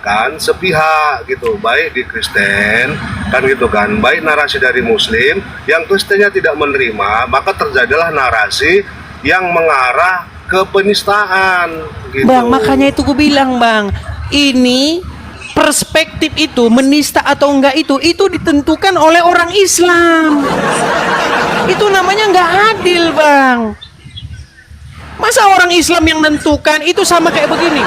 kan sepihak gitu, baik di Kristen kan gitu kan, baik narasi dari Muslim yang Kristennya tidak menerima, maka terjadilah narasi yang mengarah ke penistaan gitu. Bang, makanya itu gue bilang, Bang, ini perspektif itu menista atau enggak itu ditentukan oleh orang Islam. Itu namanya nggak adil, Bang. Masa orang Islam yang menentukan? Itu sama kayak begini.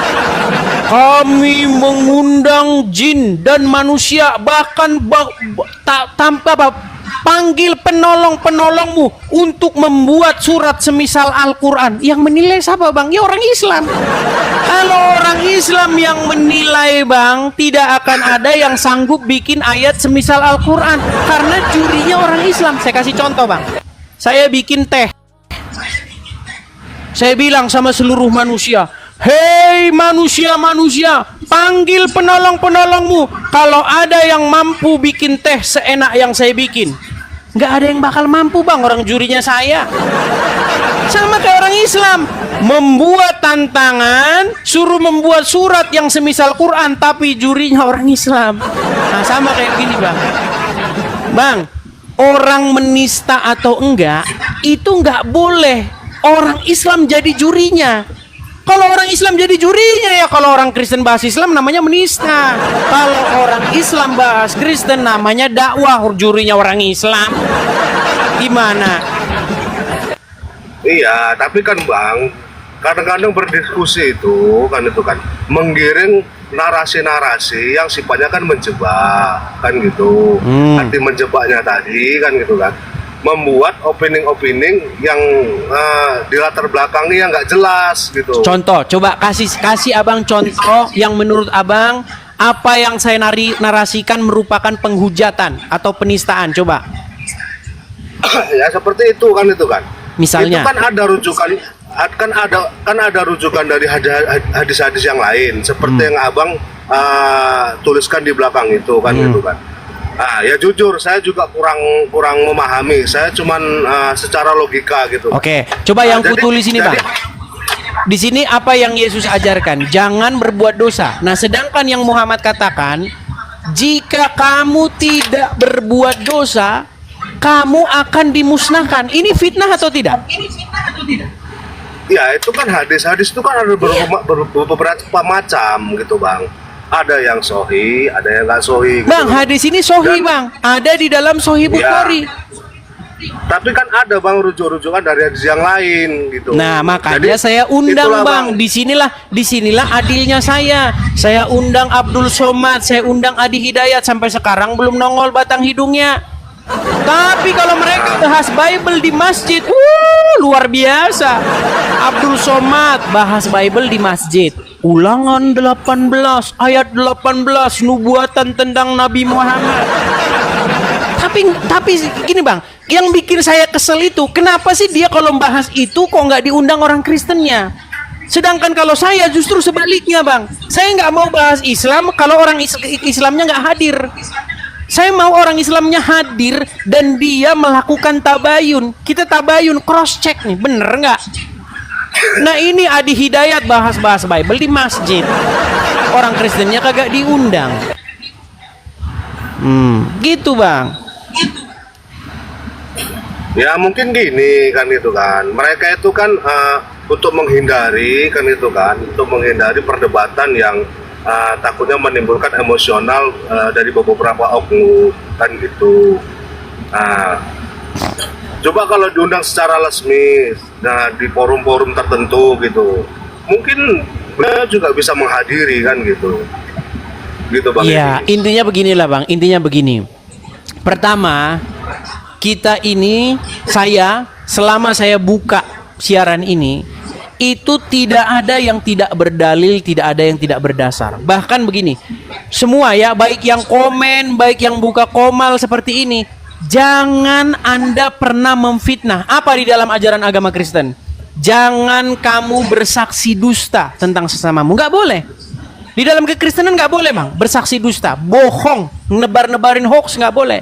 Kami mengundang jin dan manusia, bahkan tanpa panggil penolong-penolongmu untuk membuat surat semisal Al-Quran. Yang menilai siapa, Bang? Ya orang Islam. Kalau orang Islam yang menilai, Bang, tidak akan ada yang sanggup bikin ayat semisal Al-Quran, karena jurinya orang Islam. Saya kasih contoh, Bang. Saya bikin teh. Saya bilang sama seluruh manusia, hei manusia-manusia, panggil penolong-penolongmu. Kalau ada yang mampu bikin teh seenak yang saya bikin, nggak ada yang bakal mampu, Bang. Orang jurinya saya. Sama kayak orang Islam, membuat tantangan, suruh membuat surat yang semisal Quran, tapi jurinya orang Islam. Nah, sama kayak gini, Bang. Bang, orang menista atau enggak, itu nggak boleh orang Islam jadi jurinya. Kalau orang Islam jadi jurinya, ya kalau orang Kristen bahas Islam namanya menista. Kalau orang Islam bahas Kristen namanya dakwah, jurinya orang Islam. Gimana? Iya, tapi kan Bang, kadang-kadang berdiskusi itu kan menggiring narasi-narasi yang sifatnya kan menjebak kan gitu. Arti menjebaknya tadi kan gitu kan, membuat opening-opening yang di latar belakangnya nggak jelas gitu. Contoh, coba kasih abang contoh yang menurut abang apa yang saya narasikan merupakan penghujatan atau penistaan, coba. Ya seperti itu kan. Misalnya. Itu kan ada rujukan, ada rujukan dari hadis-hadis yang lain seperti yang abang tuliskan di belakang itu kan gitu kan. Nah, ya jujur saya juga kurang memahami. Saya cuman secara logika gitu. Oke, coba yang kutulis ini, Bang. Di sini apa yang Yesus ajarkan? Jangan berbuat dosa. Nah, sedangkan yang Muhammad katakan, jika kamu tidak berbuat dosa, kamu akan dimusnahkan. Ini fitnah atau tidak? Ya, itu kan hadis itu kan ada beberapa macam gitu, Bang. Ada yang sohi, ada yang nggak sohi gitu. Bang, hadis ini sohi, Bang. Ada di dalam Sohi Bukhari. Ya, tapi kan ada, Bang, rujuk-rujukan dari hadis yang lain gitu. Nah, makanya jadi, saya undang, itulah, Bang. Disinilah adilnya saya. Saya undang Abdul Somad, saya undang Adi Hidayat, sampai sekarang belum nongol batang hidungnya. Tapi kalau mereka bahas Bible di masjid, luar biasa. Abdul Somad bahas Bible di masjid. Ulangan 18 ayat 18 nubuatan tentang Nabi Muhammad. Tapi gini, Bang, yang bikin saya kesel itu, kenapa sih dia kalau bahas itu kok nggak diundang orang Kristennya? Sedangkan kalau saya justru sebaliknya, Bang. Saya nggak mau bahas Islam kalau orang Islamnya nggak hadir. Saya mau orang Islamnya hadir dan dia melakukan tabayun. Kita tabayun, cross check nih, bener nggak? Nah, ini Adi Hidayat bahas Bible di masjid. Orang Kristennya kagak diundang. Gitu, Bang. Ya mungkin gini kan itu kan. Mereka itu kan untuk menghindari perdebatan yang takutnya menimbulkan emosional dari beberapa oknum kan gitu. Coba kalau diundang secara resmi, di forum-forum tertentu gitu, mungkin beliau juga bisa menghadiri kan gitu. Gitu, Bang. Iya, intinya beginilah, Bang. Intinya begini. Pertama, kita ini, selama saya buka siaran ini, itu tidak ada yang tidak berdalil, tidak ada yang tidak berdasar. Bahkan begini, semua ya, baik yang komen, baik yang buka komal seperti ini, jangan Anda pernah memfitnah. Apa di dalam ajaran agama Kristen? Jangan kamu bersaksi dusta tentang sesamamu. Nggak boleh. Di dalam kekristenan nggak boleh, Bang, bersaksi dusta, bohong, nebar-nebarin hoax, nggak boleh.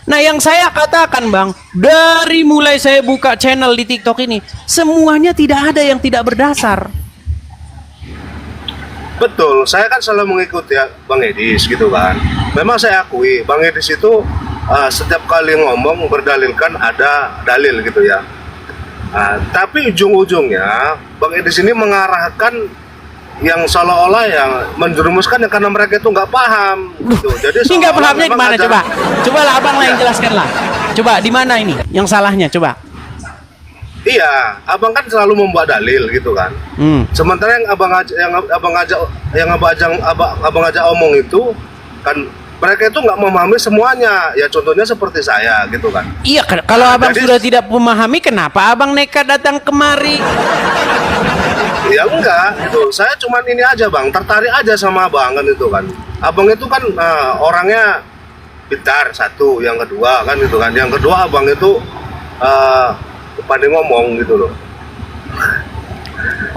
Nah, yang saya katakan, Bang, dari mulai saya buka channel di TikTok ini, semuanya tidak ada yang tidak berdasar. Betul, saya kan selalu mengikuti ya, Bang Edis gitu kan. Memang saya akui Bang Edis itu setiap kali ngomong berdalilkan ada dalil gitu ya. Tapi ujung-ujungnya Bang Edis ini mengarahkan yang seolah-olah yang menjerumuskan yang karena mereka itu nggak paham gitu. Jadi Ini nggak seolah-olah pahamnya memang gimana ada- coba? Coba lah abang lah yang Ya. jelaskan lah. Coba di mana ini yang salahnya coba? Iya, abang kan selalu membuat dalil gitu kan. Sementara yang abang ajak omong itu kan mereka itu nggak memahami semuanya. Ya contohnya seperti saya gitu kan. Iya, kalau abang jadi- sudah tidak memahami, kenapa abang nekat datang kemari? Ya enggak, itu saya cuman ini aja bang, tertarik aja sama abang kan itu kan. Abang itu kan orangnya pintar satu, yang kedua kan itu kan. Yang kedua abang itu pandai ngomong gitu loh.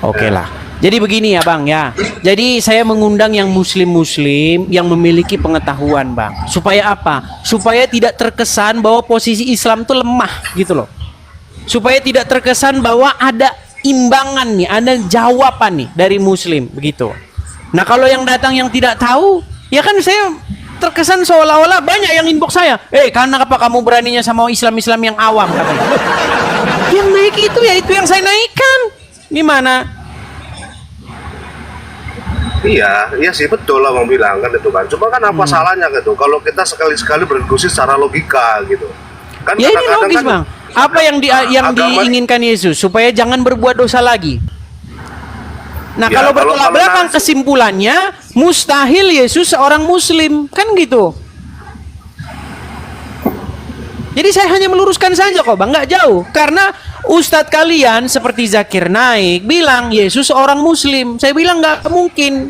Oke lah. Jadi begini ya bang ya. Jadi saya mengundang yang muslim-muslim yang memiliki pengetahuan bang. Supaya apa? Supaya tidak terkesan bahwa posisi Islam itu lemah gitu loh. Supaya tidak terkesan bahwa ada imbangan nih, ada jawaban nih dari muslim begitu. Nah kalau yang datang yang tidak tahu, ya kan saya terkesan seolah-olah banyak yang inbox saya. Karena apa kamu beraninya sama Islam-Islam yang awam katanya. Loh, yang naik itu ya itu yang saya naikkan. Gimana? Iya sih betul lah bang bilang kan itu kan. Cuma kan apa salahnya gitu kalau kita sekali-sekali berdiskusi secara logika gitu. Kan Ya ini kadang-kadang logis kan bang. Apa yang agama- diinginkan Yesus supaya jangan berbuat dosa lagi. Nah Ya, kalau kalau bertolak belakang narasi- kesimpulannya mustahil Yesus seorang Muslim kan gitu. Jadi saya hanya meluruskan saja kok bang, nggak jauh. Karena ustadz kalian seperti Zakir Naik bilang Yesus seorang Muslim. Saya bilang nggak mungkin.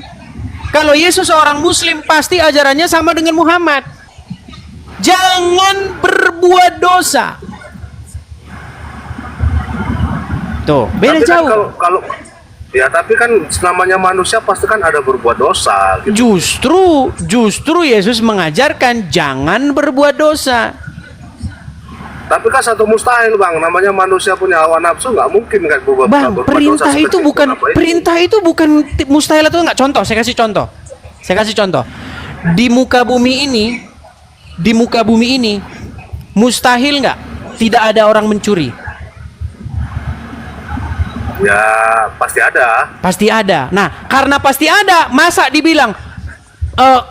Kalau Yesus seorang Muslim pasti ajarannya sama dengan Muhammad. Jangan berbuat dosa. Tuh, beda Tapi kan jauh. kalau ya tapi kan namanya manusia pasti kan ada berbuat dosa gitu. Justru Yesus mengajarkan jangan berbuat dosa. Tapi kan satu mustahil bang, namanya manusia punya hawa nafsu nggak mungkin kan berbuat Bang, dosa perintah sekecil itu bukan apa itu. perintah itu bukan mustahil atau enggak. Contoh, saya kasih contoh. Di muka bumi ini mustahil nggak tidak ada orang mencuri? Ya pasti ada. Pasti ada. Nah, karena pasti ada, masa dibilang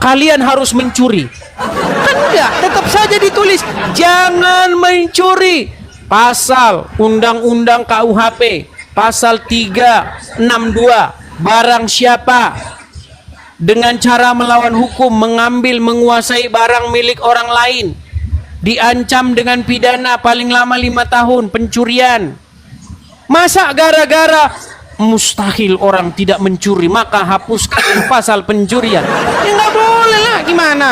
kalian harus mencuri? Kan enggak, tetap saja ditulis jangan mencuri. Pasal Undang-Undang KUHP pasal 362, barang siapa dengan cara melawan hukum mengambil menguasai barang milik orang lain diancam dengan pidana paling lama 5 tahun pencurian. Masa gara-gara mustahil orang tidak mencuri maka hapuskan pasal pencurian? Ya nggak boleh lah, gimana?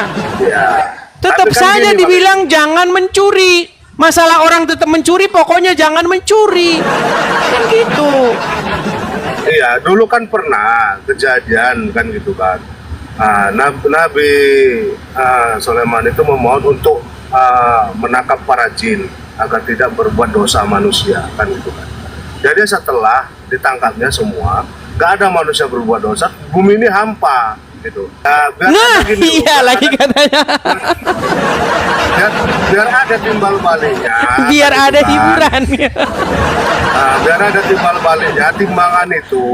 Tetap Tapi kan saja gini, Bang. dibilang jangan mencuri. Masalah orang tetap mencuri, pokoknya jangan mencuri. Kan gitu. Iya, dulu kan pernah kejadian kan gitu kan. Nabi Sulaiman itu memohon untuk menangkap para jin agar tidak berbuat dosa manusia kan gitu kan. Jadi setelah ditangkapnya semua, gak ada manusia berbuat dosa, bumi ini hampa gitu. Nah, iya lagi katanya. biar ada timbal baliknya. Biar kan ada gitu kan. hiburan. Biar ada timbal baliknya, timbangan itu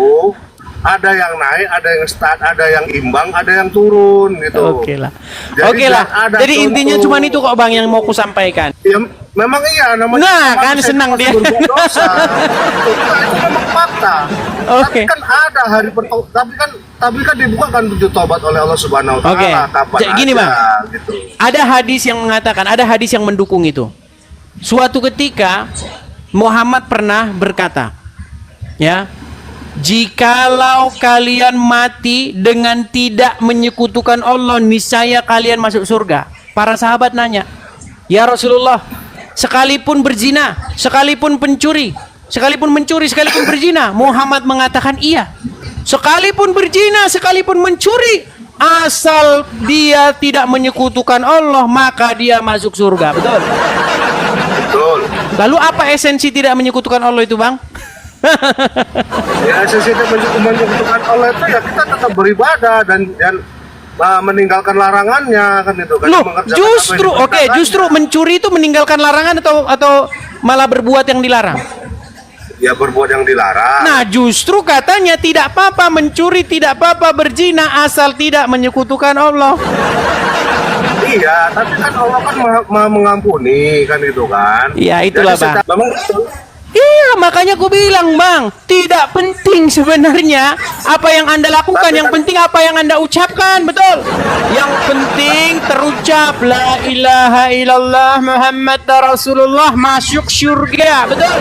ada yang naik, ada yang start, ada yang imbang, ada yang turun gitu. Oke lah. Jadi Oke lah. ada Jadi contoh. intinya cuma itu kok Bang yang mau ku sampaikan. Ya, memang iya namanya. Nah, manusia kan itu senang masih dia. berbuat dosa. Itu memang fakta. Oke. Tapi kan ada hari tapi kan dibuka kan pintu tobat oleh Allah Subhanahu wa Oke. taala kapan Gini, aja, Bang. gitu. Ada hadis yang mengatakan, ada hadis yang mendukung itu. Suatu ketika Muhammad pernah berkata, ya, jikalau kalian mati dengan tidak menyekutukan Allah, niscaya kalian masuk surga. Para sahabat nanya, ya Rasulullah, sekalipun berzina, sekalipun pencuri, sekalipun mencuri, sekalipun berzina. Muhammad mengatakan iya. Sekalipun berzina, sekalipun mencuri, asal dia tidak menyekutukan Allah, maka dia masuk surga. Betul? Betul. Lalu apa esensi tidak menyekutukan Allah itu, Bang? Ya esensi menyekutukan Allah itu ya kita tetap beribadah dan meninggalkan larangannya kan itu kan. Loh, Mengerjakan justru apa yang justru mencuri itu meninggalkan larangan atau malah berbuat yang dilarang? ya berbuat yang dilarang. Nah, justru katanya tidak apa-apa mencuri, tidak apa-apa berzina asal tidak menyekutukan Allah. Iya, tapi kan Allah kan maha mengampuni kan itu kan. Ya, itulah, Jadi, Bang. memang betul. Iya, makanya aku bilang, Bang, tidak penting sebenarnya apa yang Anda lakukan, Tapi yang kan- penting apa yang Anda ucapkan, betul. Yang penting terucap la ilaha illallah Muhammad Rasulullah, masuk surga, betul.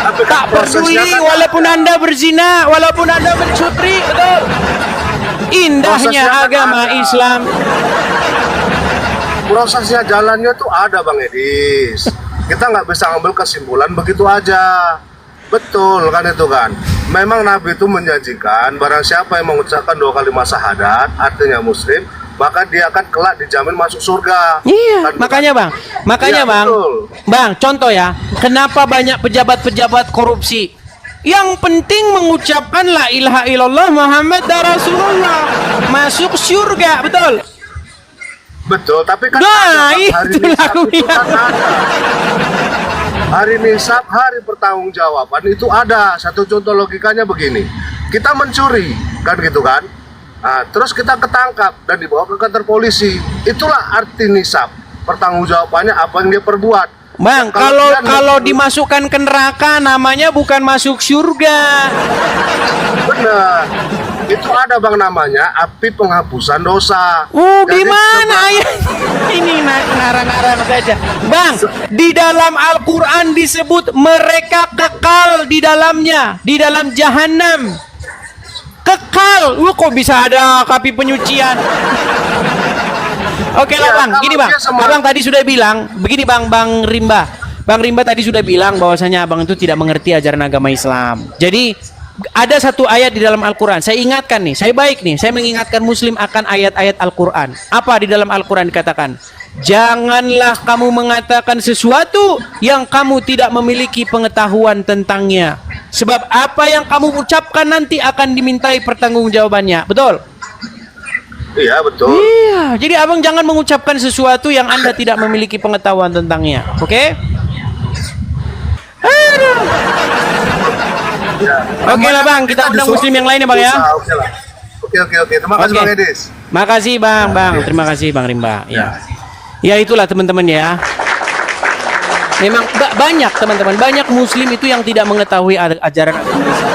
Tapi kan Tak prosesnya peduli kan walaupun Anda berzina, walaupun Anda mencuri, betul. Indahnya Prosesnya kan agama ada. Islam. prosesnya jalannya tuh ada Bang Edis. Kita nggak bisa ngambil kesimpulan begitu aja. Betul kan itu kan. Memang Nabi itu menjanjikan barang siapa yang mengucapkan 2 kalimat syahadat, artinya muslim, maka dia akan kelak dijamin masuk surga. Iya, Kan, makanya Bang. Makanya Iya, Bang. betul. Bang, contoh ya, kenapa banyak pejabat-pejabat korupsi? Yang penting mengucapkan la ilaha illallah Muhammad Rasulullah, masuk surga, betul. Betul, tapi kan Nah, ada, Bang. Hari itulah nisab aku itu kan ada. Hari nisab, hari pertanggungjawaban itu ada. Satu contoh logikanya begini. Kita mencuri, kan gitu kan? Nah, terus kita ketangkap dan dibawa ke kantor polisi. Itulah arti nisab. Pertanggungjawabannya apa yang dia perbuat. Bang, Ya, dia kalau dimasukkan ke neraka namanya bukan masuk surga. benar. Itu ada Bang namanya api penghapusan dosa. Di Jadi mana sebab- ayat ini ngarang-ngarang saja. Bang, di dalam Al-Qur'an disebut mereka kekal di dalamnya, di dalam jahanam. Kekal. Kok bisa ada api penyucian? Oke lah Ya, Bang, kalau gini Bang. dia sama- Abang tadi sudah bilang, begini Bang Rimba. Bang Rimba tadi sudah bilang bahwasanya Abang itu tidak mengerti ajaran agama Islam. Jadi ada satu ayat di dalam Al-Quran. Saya ingatkan nih, saya baik nih. Saya mengingatkan Muslim akan ayat-ayat Al-Quran. Apa di dalam Al-Quran dikatakan? Janganlah kamu mengatakan sesuatu yang kamu tidak memiliki pengetahuan tentangnya. Sebab apa yang kamu ucapkan nanti akan dimintai pertanggungjawabannya. Betul? Iya, betul. Iya, jadi abang jangan mengucapkan sesuatu yang Anda tidak memiliki pengetahuan tentangnya. Oke? Aduh. Ya. Oke lah Bang, kita undang Muslim yang lain ya Bang ya. Oke lah. Oke. Terima kasih Oke. Bang Edis. Makasih Bang. Terima kasih Bang Rimba. Ya. Ya itulah teman-teman ya. Memang banyak teman-teman, banyak Muslim itu yang tidak mengetahui ajaran agama Islam.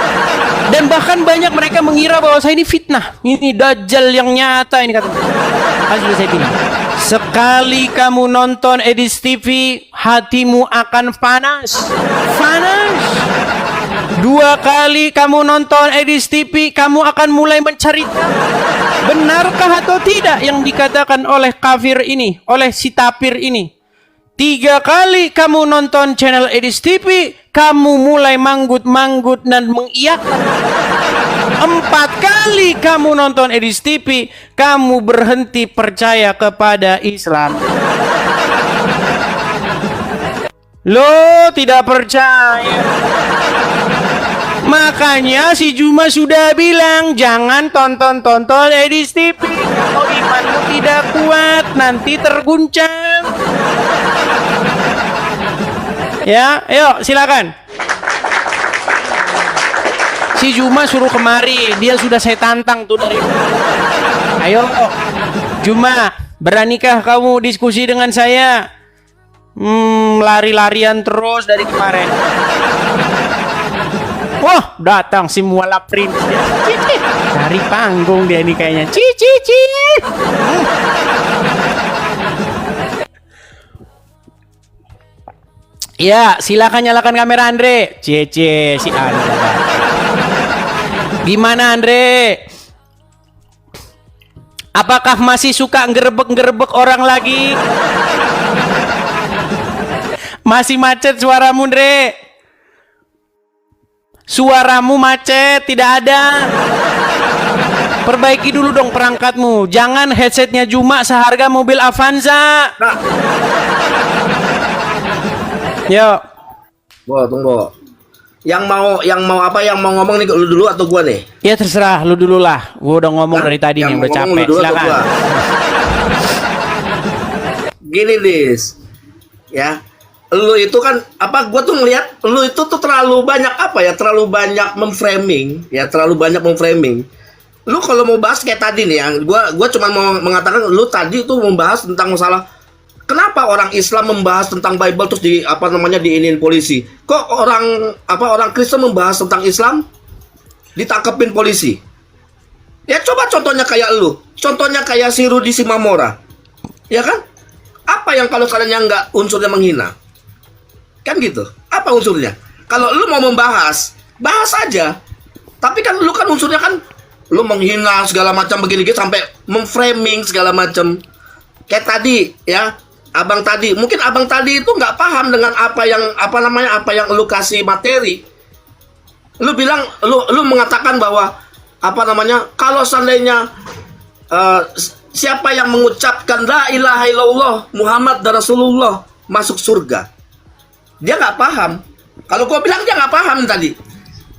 Dan bahkan banyak mereka mengira bahwa saya ini fitnah, ini dajjal yang nyata ini katanya. Kan sudah saya bilang. Sekali kamu nonton Edis TV, hatimu akan panas. Panas. 2 kali kamu nonton Edis TV, kamu akan mulai mencari tahu benarkah atau tidak yang dikatakan oleh kafir ini, oleh si tapir ini. 3 kali kamu nonton channel Edis TV, kamu mulai manggut-manggut dan mengiyakan. 4 kali kamu nonton Edis TV, kamu berhenti percaya kepada Islam. Lo tidak percaya. Makanya si Juma sudah bilang jangan tonton Edis TV. Kalau imanmu tidak kuat nanti terguncang. Ya, ayo silakan. Si Juma suruh kemari, dia sudah saya tantang tuh dari. Ayo, Juma, beranikah kamu diskusi dengan saya? Lari-larian terus dari kemarin. Wah, datang si Muala Prince ya. Cici. Cari panggung dia ini kayaknya. Cici. Ya, silakan nyalakan kamera Andre. Cici si Andre. Gimana Andre? Apakah masih suka ngerebek-ngerebek orang lagi? Masih macet suaramu Andre? Suaramu macet, tidak ada. Perbaiki dulu dong perangkatmu. Jangan headsetnya Juma seharga mobil Avanza. Nah, Yuk. Bo, tunggu. Yang mau ngomong nih lu dulu atau gua nih? Ya terserah lu dulu lah. Gua udah ngomong dari tadi nih, Yang udah mau ngomong capek. lu dulu atau Silakan. gua? Gini, Dis. Ya. Lu itu kan gua tuh ngeliat lu itu tuh terlalu banyak terlalu banyak memframing. Lu kalau mau bahas kayak tadi nih, yang gua cuma mau mengatakan lu tadi tuh membahas tentang masalah kenapa orang Islam membahas tentang Bible terus diinin polisi. Kok orang Kristen membahas tentang Islam ditangkepin polisi? Ya coba contohnya kayak lu. Contohnya kayak si Rudy Simamora. Ya kan? Apa yang kalau kalian nggak unsurnya menghina? Kan gitu. Apa unsurnya? Kalau lu mau membahas, bahas aja. Tapi kan lu kan unsurnya kan lu menghina segala macam begini sampai memframing segala macam. Kayak tadi ya. Mungkin abang tadi itu nggak paham dengan apa yang lu kasih materi. Lu bilang, lu mengatakan bahwa kalau seandainya siapa yang mengucapkan la ilaha illallah Muhammad dan Rasulullah masuk surga, dia nggak paham. Kalau gua bilang dia nggak paham tadi,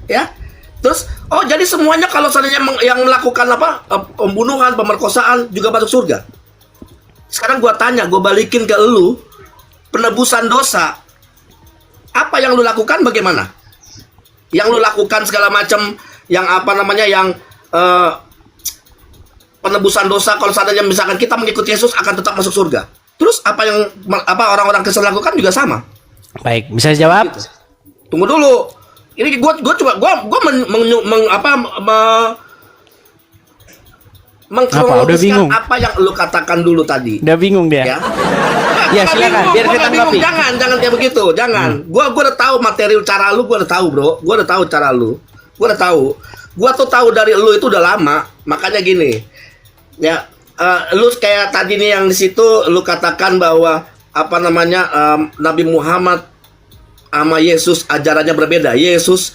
ya. Terus, jadi semuanya kalau seandainya yang melakukan pembunuhan, pemerkosaan juga masuk surga. Sekarang gua tanya, gua balikin ke lu, penebusan dosa. Apa yang lu lakukan bagaimana? Yang lu lakukan segala macam yang penebusan dosa kalau seandainya misalkan kita mengikuti Yesus akan tetap masuk surga. Terus apa yang orang-orang Kristen lakukan juga sama. Baik, bisa jawab? Gitu. Tunggu dulu. Ini gua mengkronologiskan apa yang lu katakan dulu tadi. Udah bingung dia. Ya, Ya silakan, biar kita tanggapi. Jangan kayak begitu, jangan. Gua udah tahu materi cara lu, gua udah tahu, Bro. Gua udah tahu cara lu. Gua udah tahu. Gua tuh tahu dari lu itu udah lama. Makanya gini. Ya, lu kayak tadi nih yang di situ lu katakan bahwa Nabi Muhammad sama Yesus ajarannya berbeda. Yesus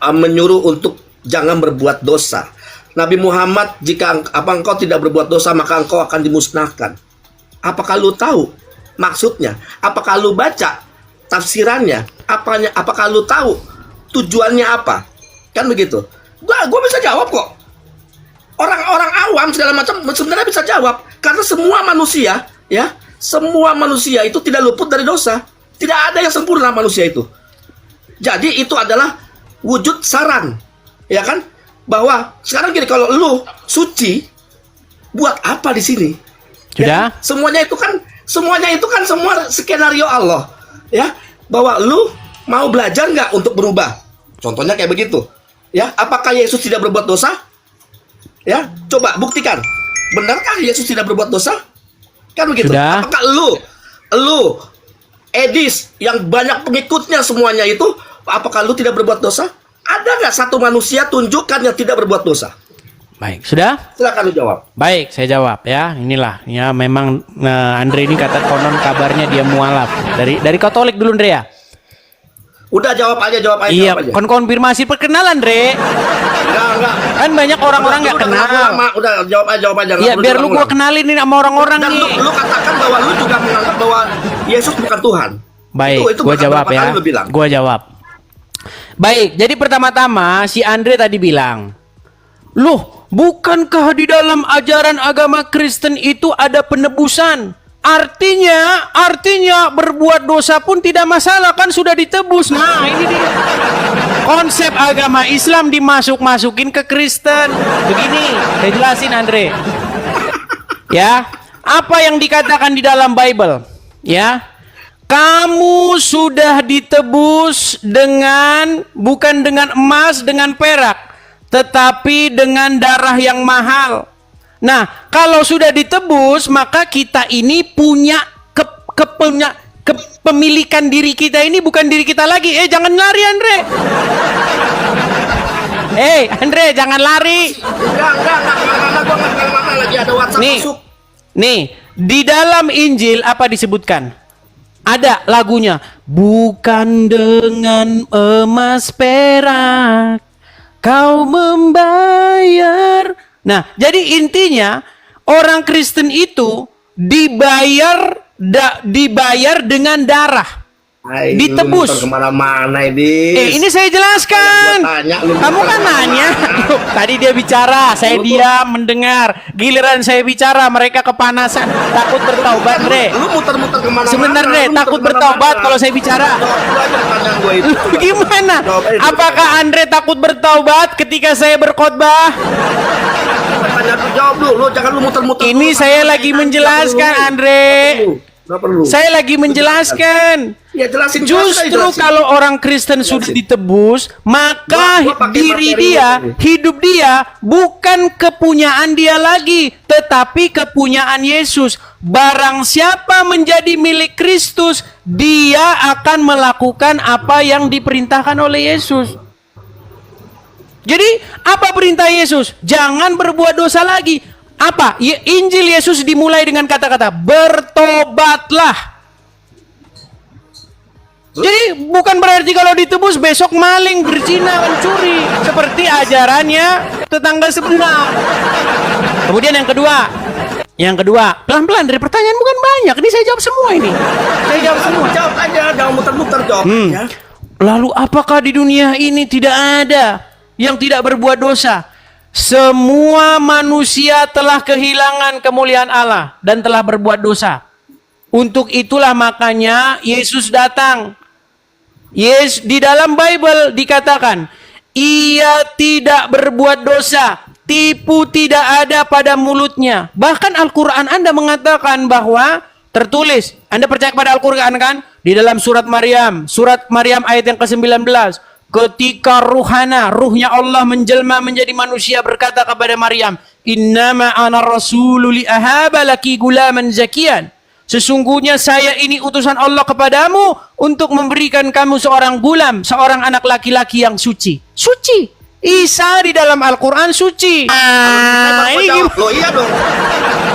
menyuruh untuk jangan berbuat dosa. Nabi Muhammad, jika engkau tidak berbuat dosa maka engkau akan dimusnahkan. Apakah lu tahu maksudnya? Apakah lu baca tafsirannya? Apakah lu tahu tujuannya apa? Kan begitu. Gua bisa jawab kok. Orang-orang awam segala macam sebenarnya bisa jawab karena semua manusia itu tidak luput dari dosa. Tidak ada yang sempurna manusia itu. Jadi itu adalah wujud saran, ya kan? Bahwa sekarang gini, kalau lu suci, buat apa di sini? Sudah? Ya, semuanya itu kan semua skenario Allah, ya. Bahwa lu mau belajar nggak untuk berubah? Contohnya kayak begitu, ya. Apakah Yesus tidak berbuat dosa? Ya, coba buktikan. Benarkah Yesus tidak berbuat dosa? Kan begitu. Sudah. Apakah lu Edis yang banyak pengikutnya semuanya itu, apakah lu tidak berbuat dosa? Ada nggak satu manusia tunjukkan yang tidak berbuat dosa? Baik, sudah? Silakan lu jawab. Baik, saya jawab ya. Inilah, ya memang Andre ini kata konon kabarnya dia mualaf. Dari Katolik dulu, Andre ya? Udah jawab aja. Iya, jawab aja. konfirmasi perkenalan, Andre. Enggak. Kan banyak orang-orang nggak kenal. Udah jawab aja. Iya, biar lu gua kenalin ini sama orang-orang dan nih. Lu katakan bahwa lu juga menganggap bahwa Yesus bukan Tuhan. Baik, itu gua jawab ya. Gua jawab. Baik, jadi pertama-tama si Andre tadi bilang, "Loh, bukankah di dalam ajaran agama Kristen itu ada penebusan? Artinya berbuat dosa pun tidak masalah, kan sudah ditebus." Nah, ini dia. Konsep agama Islam dimasuk-masukin ke Kristen. Begini, saya jelasin Andre. Ya, apa yang dikatakan di dalam Bible? Ya. Kamu sudah ditebus bukan dengan emas, dengan perak, tetapi dengan darah yang mahal. Nah, kalau sudah ditebus, maka kita ini punya kepemilikan diri kita ini bukan diri kita lagi. Jangan lari, Andre. Andre, jangan lari. Enggak, lagi ada WhatsApp masuk. Nih, di dalam Injil apa disebutkan? Ada lagunya, bukan dengan emas perak kau membayar. Nah, jadi intinya orang Kristen itu dibayar dengan darah. Ditebus. Lu kemana-mana ini. Ini saya jelaskan. Gua tanya, lu Kamu kan nanya. Tadi dia bicara, saya diam mendengar. Giliran saya bicara, mereka kepanasan. Takut bertaubat, Andre. Lu muter-muter kemana-mana. Sebentar, Andre. lu Takut muter bertaubat kemana-mana. kalau saya bicara. Jawab dulu aja pertanyaan gua itu. Gimana? Jawab aja dulu. Apakah Andre takut bertaubat ketika saya berkhotbah? Pertanyaan lu jawab dulu, jangan lu muter-muter. Ini dulu. saya lagi menjelaskan, Andre. Nggak perlu. Saya lagi menjelaskan. Ya jelasin. Justru jelasin. kalau orang Kristen sudah ditebus, maka Gua pakai diri materi dia, ini. hidup dia bukan kepunyaan dia lagi, tetapi kepunyaan Yesus. Barang siapa menjadi milik Kristus, dia akan melakukan apa yang diperintahkan oleh Yesus. Jadi, apa perintah Yesus? Jangan berbuat dosa lagi. Apa? Injil Yesus dimulai dengan kata-kata bertobatlah. Jadi bukan berarti kalau ditebus besok maling, berzina, mencuri seperti ajarannya tetangga sebelah. Kemudian yang kedua, pelan-pelan dari pertanyaan bukan banyak. Ini saya jawab semua ini. Saya jawab semua. Jawab aja, jangan muter-muter jawab aja. Lalu apakah di dunia ini tidak ada yang tidak berbuat dosa? Semua manusia telah kehilangan kemuliaan Allah dan telah berbuat dosa. Untuk itulah makanya Yesus datang. Di dalam Bible dikatakan, ia tidak berbuat dosa, tipu tidak ada pada mulutnya. Bahkan Al-Quran Anda mengatakan bahwa tertulis, Anda percaya kepada Al-Quran kan? Di dalam surat Maryam ayat yang ke-19. Ketika ruhnya Allah menjelma menjadi manusia berkata kepada Maryam, innama ana rasulul li ahaba laki gulaman zakian. Sesungguhnya saya ini utusan Allah kepadamu untuk memberikan kamu seorang gulam, seorang anak laki-laki yang suci. Suci. Isa di dalam Al-Quran suci. Ini gimana? Lo iya dong.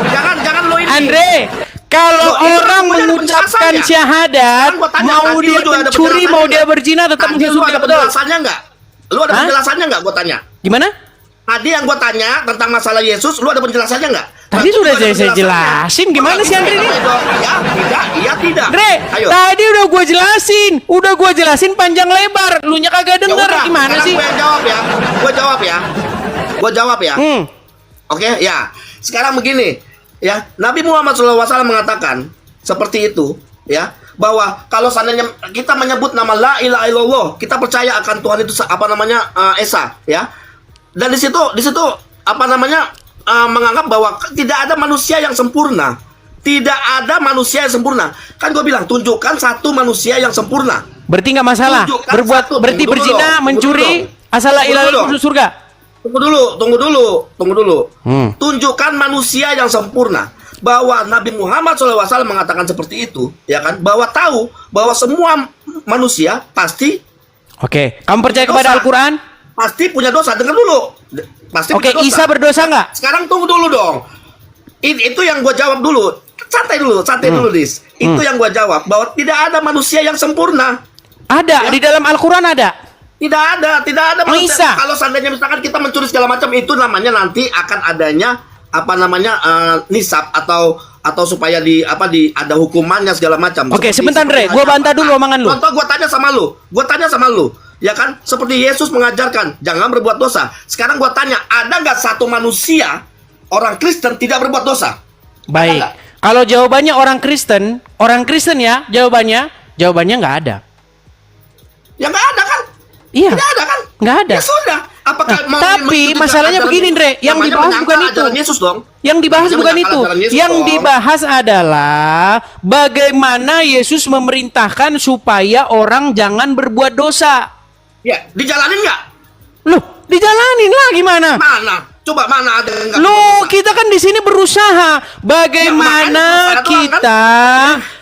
Jangan lo ini. Andre, kalau Loh, ini orang kan gua ada mengucapkan penjelasannya. syahadat, Kan gua tanya, mau tadi dia lu juga ada mencuri, penjelasannya mau dia nggak? berzina, tetap Tadi masuk lu surga, ada betul? penjelasannya nggak? Lu ada Hah? penjelasannya nggak? Gue tanya. Gimana? Tadi yang gue tanya tentang masalah Yesus, lu ada penjelasannya nggak? Tadi Nah, sudah gua ada saya penjelasannya. jelasin. Gimana sih, Andre, ini? Iya, tidak. Andre, Ayo. tadi udah gue jelasin panjang lebar. Lu nya kagak Ya denger, udah, gimana sekarang sih? Gue jawab ya. Oke, ya. Sekarang begini, ya. Nabi Muhammad SAW mengatakan seperti itu, ya, bahwa kalau seandainya kita menyebut nama la ilaha illallah, kita percaya akan Tuhan itu Esa, ya. Dan di situ menganggap bahwa tidak ada manusia yang sempurna. Tidak ada manusia yang sempurna. Kan gue bilang tunjukkan satu manusia yang sempurna. Berarti nggak masalah. Tunjukkan Berbuat, satu. berarti Tunggu dulu berzina, dong, mencuri, tunggu dulu asal la Tunggu ilaha dulu illallah masuk surga. Tunggu dulu. Tunjukkan manusia yang sempurna. Bahwa Nabi Muhammad SAW mengatakan seperti itu, ya kan? Bahwa tahu bahwa semua manusia pasti Oke, kamu percaya dosa. kepada Al-Quran? Pasti punya dosa. Dengar dulu. Pasti Oke, punya dosa. Isa berdosa nggak? Sekarang tunggu dulu dong. Itu yang gue jawab dulu. Santai dulu, Dis. Itu yang gue jawab, bahwa tidak ada manusia yang sempurna. Ada, di dalam Al-Quran ada. Tidak ada manusia. Isa. Kalau seandainya misalkan kita mencuri segala macam, itu namanya nanti akan adanya nisab atau supaya ada hukumannya segala macam. Oke, sebentar, Andre. Seperti Gua halnya bantah apa? dulu omongan lu. Contoh gue tanya sama lu. Ya kan? Seperti Yesus mengajarkan, jangan berbuat dosa. Sekarang gue tanya, ada nggak satu manusia, orang Kristen tidak berbuat dosa? Baik. Ada nggak? Kalau jawabannya orang Kristen ya, jawabannya nggak ada. Ya nggak ada kan? Iya. Tidak ada kan? Nggak ada. Ya sudah. Apakah Nah, tapi masalahnya begini, Andre. Yang namanya dibahas menyangkal bukan itu. ajaran Yesus dong. Yang dibahas Namanya bukan menyangkal itu. ajaran Yesus Yang dong. dibahas adalah bagaimana Yesus memerintahkan supaya orang jangan berbuat dosa. Ya, dijalanin nggak? Loh, dijalanin lah gimana? Mana? Coba mana ada yang nggak Loh, berbuat dosa? kita kan di sini berusaha bagaimana Ya, makanya kita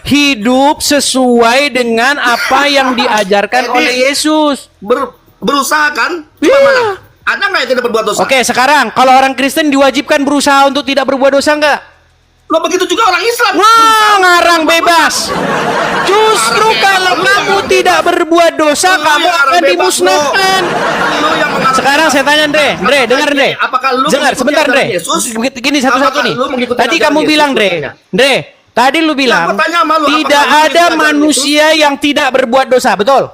hidup sesuai dengan apa yang diajarkan Jadi, oleh Yesus. Berusaha kan? Coba Iya. mana? Ada nggak yang tidak berbuat dosa? Oke, sekarang kalau orang Kristen diwajibkan berusaha untuk tidak berbuat dosa enggak? Lo begitu juga orang Islam. Wah, Berusaha ngarang untuk berbuat bebas. Justru Ngarang kalau bebas. Lu kamu yang tidak berbuat dosa, Lu kamu yang ngarang akan bebas, dimusnahkan. Lu yang mengarang Sekarang bebas. saya tanya, Andre, dengar, Andre. Apakah lu Dengar, mengikuti sebentar, ajaran Andre. Yesus? Gini satu-satu Apakah nih. lu mengikuti Tadi ajaran kamu Yesus? bilang, Gua tanya. Andre, Tadi lu bilang gua tanya sama lu, tidak apakah lu ada bisa manusia yang tidak berbuat dosa, betul?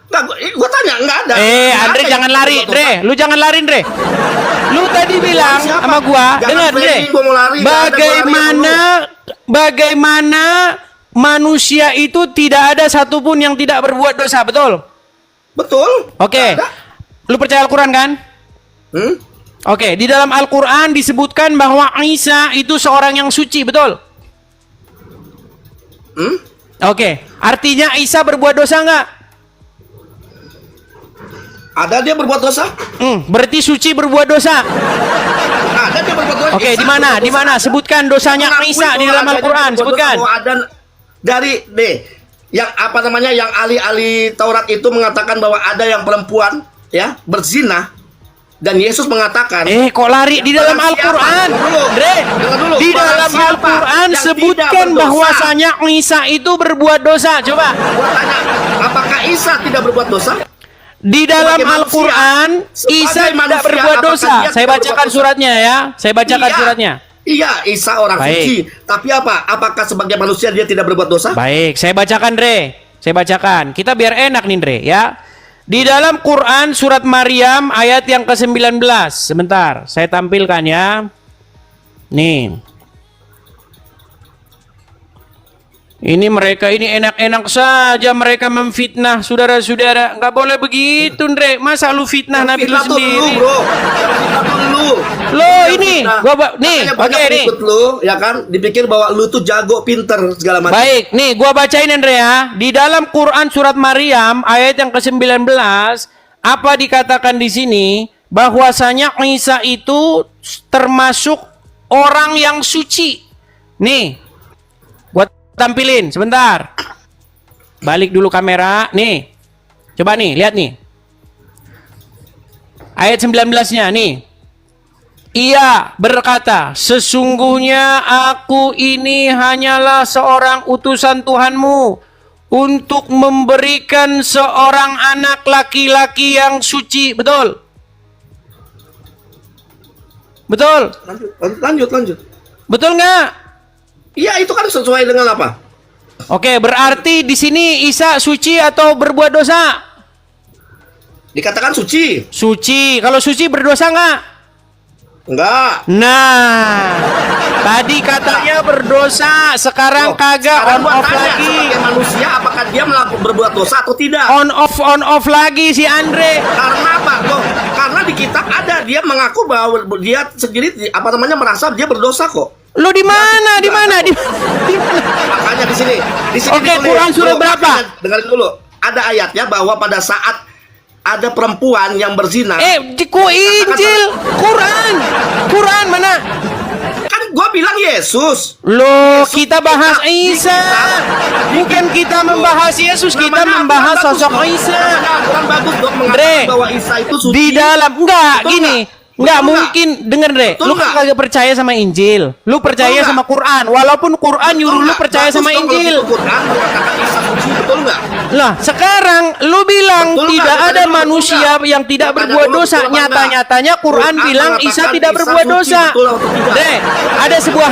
Nggak, gua tanya, nggak ada. Nggak Andre ada jangan yang lari, berbuat Dre. dosa. Lu jangan lari, Dre. Lu tadi bilang Siapa? sama gua, Jangan dengar, Dre. framing gua mau lari, nggak ada gua lari sama Bagaimana manusia itu tidak ada satupun yang tidak berbuat dosa, betul? Betul. Oke. Nggak ada. Lu percaya Al-Quran kan? Oke, di dalam Al-Quran disebutkan bahwa Isa itu seorang yang suci, betul? Oke, artinya Isa berbuat dosa nggak? Ada dia berbuat dosa? Berarti suci berbuat dosa. Ada dia berbuat dosa. Oke, Isa di mana? berbuat Di dosa. mana? Sebutkan dosanya Mengakui Isa di bahwa dalam ada dia Al-Quran. berbuat dosa, Sebutkan. bahwa ada dari yang apa namanya, yang ahli-ahli Taurat itu mengatakan bahwa ada yang perempuan ya berzina, dan Yesus mengatakan, Kok lari di dalam barang siapa- Al-Quran? Dengar dulu. Dre, Dengar dulu. di Barang dalam siapa Al-Quran yang sebutkan tidak berdosa. bahwasanya Isa itu berbuat dosa. Coba. gua tanya, apakah Isa tidak berbuat dosa? Di dalam Sebagai manusia, Al-Quran sebagai Isa tidak manusia, berbuat apakah dosa. dia Saya tidak bacakan berbuat dosa? suratnya ya. Saya bacakan suratnya. Iya, Isa orang Baik. suci. Tapi apa? Apakah sebagai manusia dia tidak berbuat dosa? Baik, saya bacakan, Dre. Saya bacakan. Kita biar enak nih, Dre, ya. Di dalam Quran surat Maryam ayat yang ke-19. Sebentar, saya tampilkan ya. Nih. Ini mereka ini enak-enak saja mereka memfitnah saudara-saudara. Nggak boleh begitu, Dre. Masa lu fitnah Nabi lu Fitnah tuh sendiri? lu, bro. Yang fitnah tuh lu. Lo ini, Fitnah. nih, Makanya oke banyak nih. pengikut lu, ya kan? Dipikir bahwa lu tuh jago, pinter, segala macam. Baik, nih gua bacain Andrea. Di dalam Quran surat Maryam ayat yang ke-19, apa dikatakan di sini? Bahwasanya Isa itu termasuk orang yang suci. Nih, gua tampilin sebentar. Balik dulu kamera. Nih. Coba nih, lihat nih. Ayat 19-nya nih. Ia berkata, sesungguhnya aku ini hanyalah seorang utusan Tuhanmu untuk memberikan seorang anak laki-laki yang suci. Betul? Betul? Lanjut. Betul nggak? Iya, itu kan sesuai dengan apa? Oke, berarti di sini Isa suci atau berbuat dosa? Dikatakan suci. Suci. Kalau suci berdosa nggak? Enggak. Nah, tadi katanya berdosa, sekarang kagak Sekarang on gua off tanya, lagi. sebagai manusia, apakah dia berbuat dosa atau tidak? On off lagi si Andre. Karena apa? Loh, karena di kitab ada dia mengaku bahwa dia sendiri apa namanya merasa dia berdosa kok. Lu di mana? Di mana? Di mana? Makanya di sini Oke, ditulis. Quran surat Loh, berapa? makanya dengerin dulu. Ada ayatnya bahwa pada saat ada perempuan yang berzina. Di Injil, Quran mana? Kan gua bilang Yesus. Loh, Yesus kita bahas di Isa. kitab. Bukan kita membahas Yesus, kita Namanya membahas Al-Quran sosok bagus dong. Isa. Namanya Al-Quran bagus dong Dre, mengatakan bahwa Isa itu suci. Di dalam enggak Betul gini. nggak? Enggak Betul mungkin, denger Dre. Betul Lu kan nggak? kagak percaya sama Injil. Lu percaya nggak? sama Quran. Walaupun Quran nyuruh lu percaya Bagus sama dong kalau Injil. itu Quran mengatakan Isa suci, betul nggak? Lah, sekarang lu bilang Betul nggak? tidak Tanya ada dulu, manusia betul nggak? yang tidak Tanya berbuat dulu, dosa. betul apa Nyata-nyatanya Quran Quran bilang Isa mengatakan tidak Isa berbuat suci, dosa. betul atau tidak? Dre, ada sebuah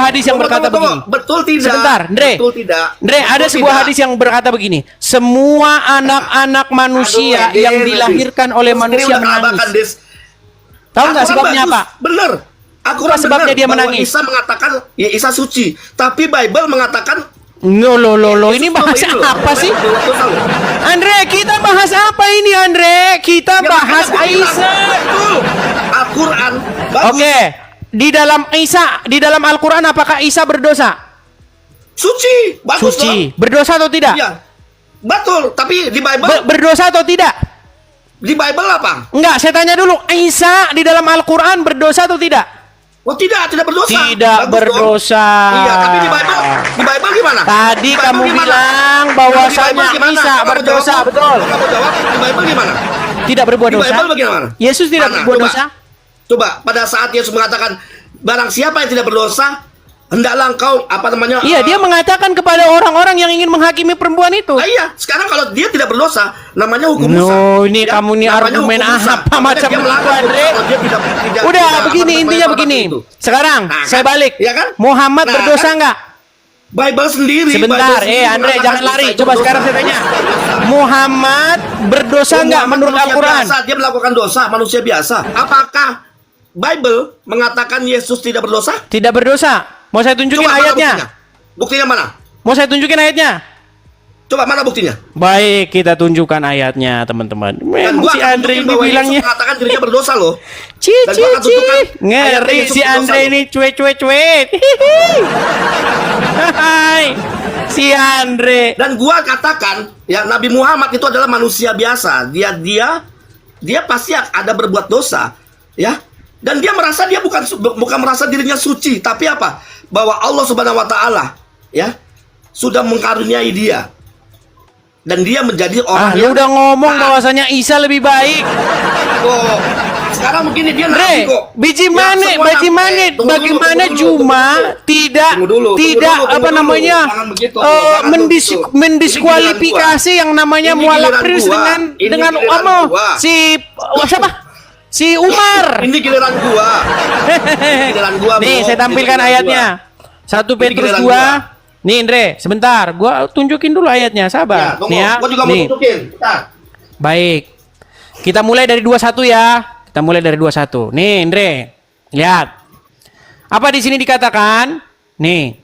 hadis yang berkata Tunggu. begini. Betul tidak? Sebentar, Dre. Betul tidak? Dre, ada Betul sebuah tidak? hadis yang berkata begini. Semua anak-anak manusia Aduh, yang Des, dilahirkan Des. oleh Lu manusia sendiri udah kelabakan, menangis. Des. Tahu nggak Al-Quran sebabnya bagus, apa? Bener. Al-Quran Apa sebabnya bener dia bahwa menangis? Isa mengatakan ya Isa suci, tapi Bible mengatakan Lo, ini Yesus bahas ini loh. apa sih? Bible berbuat dosa loh. Andre, kita bahas apa ini, Andre? Kita Ya, bahas makanya gua bilang, Isa. betul. Al-Quran bagus. Oke, di dalam Al-Quran apakah Isa berdosa? Suci, bagus Suci. dong. Berdosa atau tidak? Iya. Betul, tapi di Bible Berdosa atau tidak? di Bible apa? Enggak, saya tanya dulu. Isa di dalam Al-Quran berdosa atau tidak? Oh tidak berdosa. Tidak Bagus berdosa. dong. Iya, tapi di Bible gimana? Tadi Di Bible kamu gimana? bilang Di bahwasanya Bible gimana? Isa Kamu berdosa, jawab. betul? Kamu jawab, di Bible gimana? Tidak berbuat Di dosa. Bible bagaimana? Yesus tidak Mana? berbuat Coba. dosa. Coba pada saat Yesus mengatakan barang siapa yang tidak berdosa, hendaklah engkau apa namanya? Iya, dia mengatakan kepada orang-orang yang ingin menghakimi perempuan itu. Iya, sekarang kalau dia tidak berdosa, namanya hukum Musa. No, ini Ya, kamu nih namanya argumen hukum Musa. apa Makanya macam dia itu, melanggar Andre? kalau dia tidak Udah apa begini, namanya, intinya pada begini. itu. Sekarang Nah, saya kan? balik. Ya kan? Muhammad Nah, berdosa kan? nggak? Bible sendiri. Sebentar, Bible sendiri Andre mengatakan jangan lari. Isa itu Coba berdosa. sekarang saya tanya. Muhammad berdosa nggak Muhammad menurut manusia Al-Quran? biasa, dia melakukan dosa, manusia biasa. Apakah Bible mengatakan Yesus tidak berdosa? Tidak berdosa. Mau saya tunjukin Coba mana ayatnya? buktinya? Buktinya mana? Mau saya tunjukin ayatnya? Coba mana buktinya? Baik, kita tunjukkan ayatnya, teman-teman. Dan Memang gua si akan Andre tunjukin ini bahwa Yesus bilangnya mengatakan dirinya berdosa loh. Ci, Dan ci, gua akan ci. tunjukkan Ngeri ayatnya si Yesus berdosa Andre loh. ini cuek. Hai, si Andre. Dan gua katakan ya Nabi Muhammad itu adalah manusia biasa. Dia pasti ada berbuat dosa, ya. Dan dia merasa dia bukan merasa dirinya suci, tapi apa? Bahwa Allah Subhanahu wa taala ya sudah mengkaruniai dia. Dan dia menjadi orang Lu udah ngomong bahwasanya Isa lebih baik. kok. Sekarang begini dia nabi Andre, kok. biji Ya, mane, semua biji nabi. mane. Tunggu dulu, Bagaimana tunggu dulu, Juma tunggu dulu. tidak Tunggu dulu, apa dulu. namanya Jangan begitu, jangan begitu. mendiskualifikasi yang namanya Ini Mu'allaf giliran Prince gua. dengan Ini dengan giliran apa? gua. Siapa? Si Umar. Ini giliran gua. Giliran gua. Nih, Bro. saya tampilkan Ini giliran ayatnya. 1 Petrus giliran 2. gua. Nih, Andre, sebentar. Gua tunjukin dulu ayatnya, Ya, sabar. tunggu. Nih ya. Gua juga mau Nih. tunjukin. Bentar. Baik. Kita mulai dari 21 ya. Kita mulai dari 21. Nih, Andre. Lihat. Apa di sini dikatakan? Nih.